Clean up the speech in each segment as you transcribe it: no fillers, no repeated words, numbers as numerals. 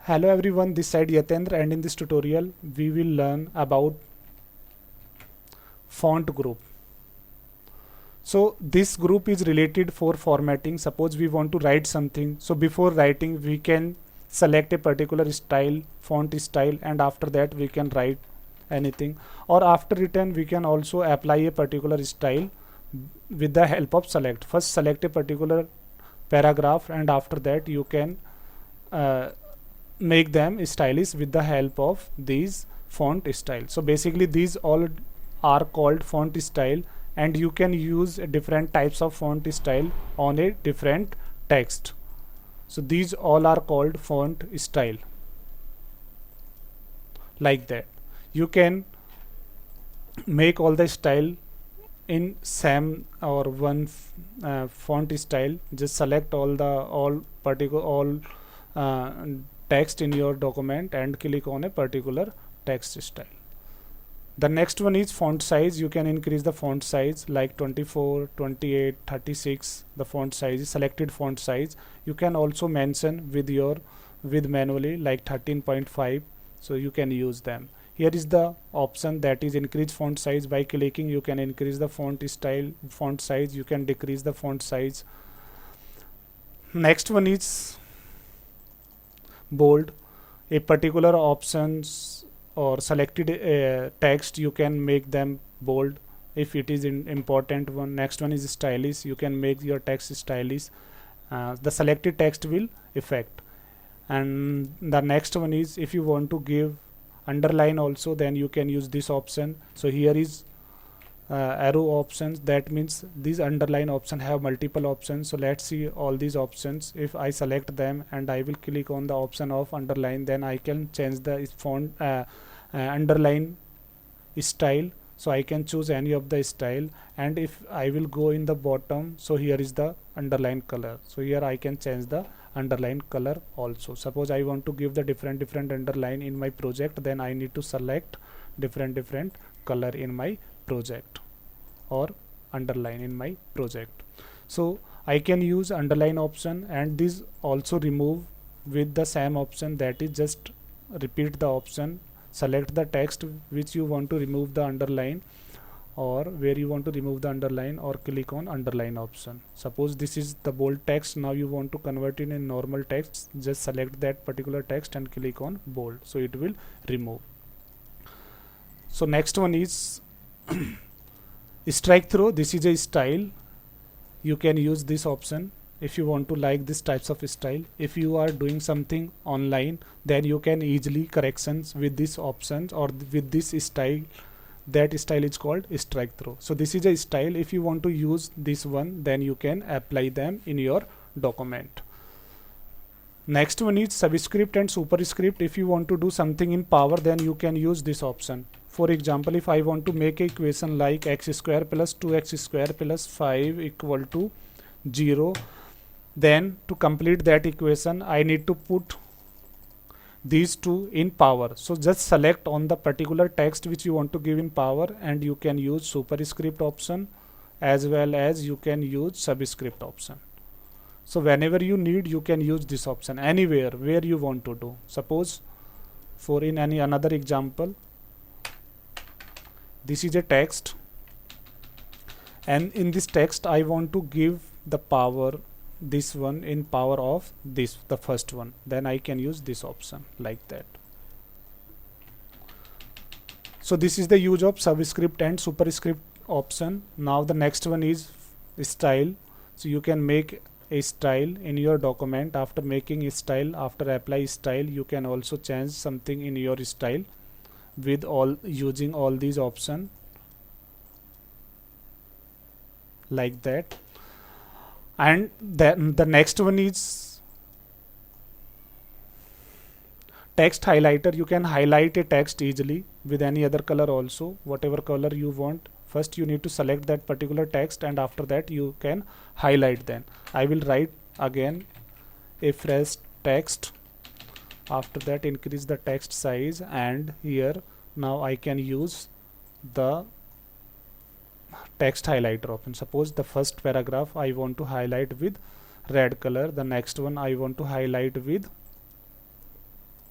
Hello everyone, this side Yatendra, and in this tutorial we will learn about font group. So this group is related for formatting. Suppose we want to write something, so before writing we can select a particular style, font style, and after that we can write anything, or after written we can also apply a particular style with the help of select. First select a particular paragraph and after that you can uh, make them stylish with the help of these font style. So basically these all are called font style, and you can use different types of font style on a different text. So these all are called font style. Like that you can make all the style in same or one font style. Just select all uh, text in your document and click on a particular text style. The next one is font size. You can increase the font size like 24, 28, 36. The font size is selected font size. You can also mention with manually like 13.5, so you can use them. Here is the option, that is increase font size. By clicking you can increase the font style, font size. You can decrease the font size. Next one is bold. A particular options or selected text, you can make them bold if it is important one. Next one is stylish. You can make your text stylish. The selected text will affect. And the next one is, if you want to give underline also, then you can use this option. So here is arrow options. That means these underline option have multiple options. So let's see all these options. If I select them and I will click on the option of underline, then I can change the font underline style. So I can choose any of the style, and if I will go in the bottom, so here is the underline color. So here I can change the underline color also. Suppose I want to give the different underline in my project, then I need to select different color in my project or underline in my project. So I can use underline option, and this also remove with the same option, that is just repeat the option, select the text which you want to remove the underline or where you want to remove the underline, or click on underline option. Suppose this is the bold text, now you want to convert it in normal text, just select that particular text and click on bold, so it will remove. So next one is strike through. This is a style. You can use this option if you want to like this types of style. If you are doing something online, then you can easily corrections with this options or with this style. That style is called strike through. So this is a style. If you want to use this one, then you can apply them in your document. Next one is subscript and superscript. If you want to do something in Power, then you can use this option. For example, if I want to make a equation like x square plus 2x square plus 5 equal to 0, then to complete that equation I need to put these two in Power. So just select on the particular text which you want to give in Power, and you can use superscript option as well as you can use subscript option. So whenever you need, you can use this option anywhere where you want to do. Suppose for in any another example, this is a text, and in this text I want to give the power, this one in power of this, the first one, then I can use this option like that. So this is the use of subscript and superscript option. Now the next one is style. So you can make a style in your document. After making a style, after apply style, you can also change something in your style with all using all these options like that. And then the next one is text highlighter. You can highlight a text easily with any other color also, whatever color you want. First you need to select that particular text, and after that you can highlight. Then I will write again a fresh text. After that increase the text size, and here now I can use the text highlighter option. Suppose the first paragraph I want to highlight with red color, the next one I want to highlight with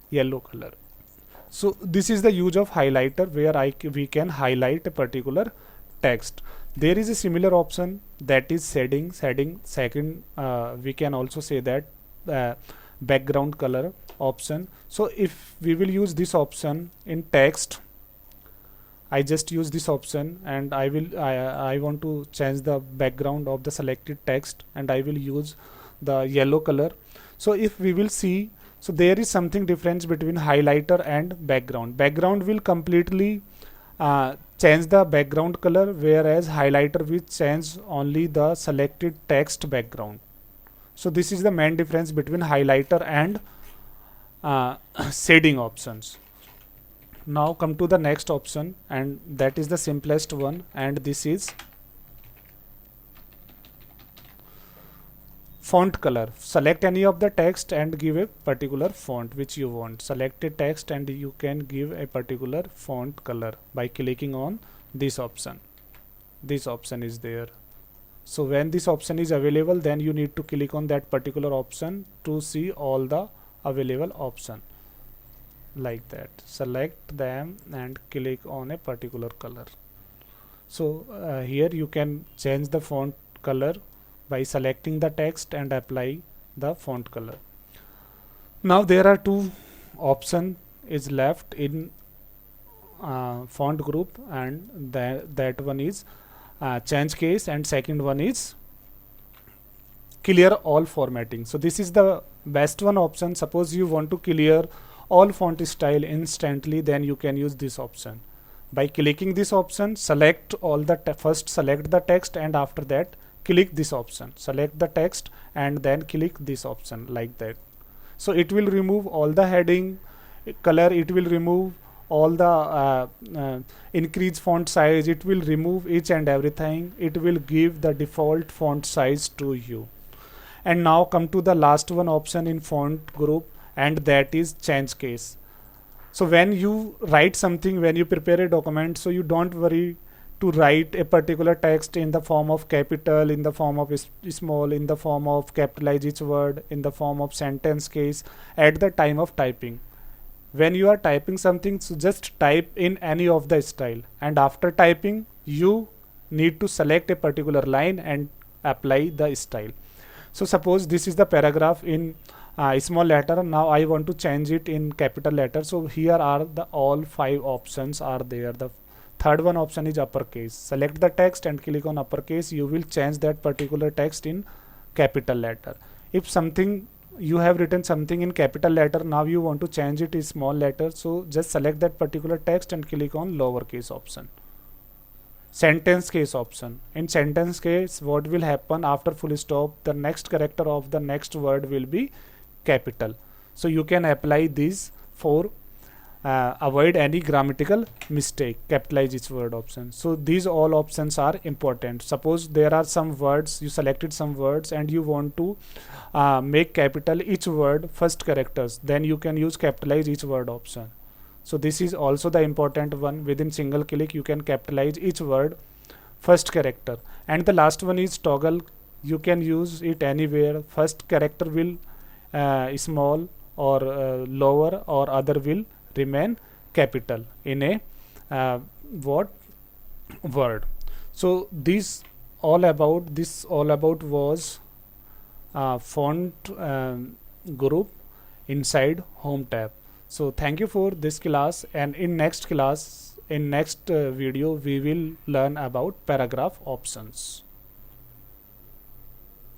yellow color. So this is the use of highlighter, where we can highlight a particular text. There is a similar option, that is shading. Second, we can also say that background color option. So if we will use this option in text, I just use this option, and I want to change the background of the selected text, and I will use the yellow color. So if we will see, so there is something difference between highlighter and background. Background will completely change the background color, whereas highlighter will change only the selected text background. So this is the main difference between highlighter and shading options. Now come to the next option, and that is the simplest one, and this is font color. Select any of the text and give a particular font which you want. Select a text and you can give a particular font color by clicking on this option. This option is there. So when this option is available, then you need to click on that particular option to see all the available option. Like that, select them and click on a particular color. So here you can change the font color by selecting the text and apply the font color. Now there are two options is left in font group, and that one is change case, and second one is clear all formatting. So this is the best one option. Suppose you want to clear all font style instantly, then you can use this option. By clicking this option, select all the first select the text, and after that click this option, select the text, and then click this option, like that. So it will remove all the heading color, it will remove all the increase font size, it will remove each and everything, it will give the default font size to you. And now come to the last one option in font group, and that is change case. So when you write something, when you prepare a document, so you don't worry to write a particular text in the form of capital, in the form of small, in the form of capitalize each word, in the form of sentence case at the time of typing. When you are typing something, so just type in any of the style, and after typing you need to select a particular line and apply the style. So suppose this is the paragraph in small letter. Now I want to change it in capital letter. So here are the all 5 options are there. The third one option is uppercase. Select the text and click on uppercase. You will change that particular text in capital letter. If something you have written something in capital letter, now you want to change it in small letter, so just select that particular text and click on lowercase option. Sentence case option. In sentence case, what will happen after full stop, the next character of the next word will be capital. So you can apply these for avoid any grammatical mistake. Capitalize each word option. So these all options are important. Suppose there are some words, you selected some words and you want to make capital each word first characters, then you can use capitalize each word option. So this is also the important one. Within single click you can capitalize each word first character. And the last one is toggle. You can use it anywhere. First character will small or lower, or other will remain capital in a word. So this all about was font group inside home tab. So thank you for this class, and in next video we will learn about paragraph options.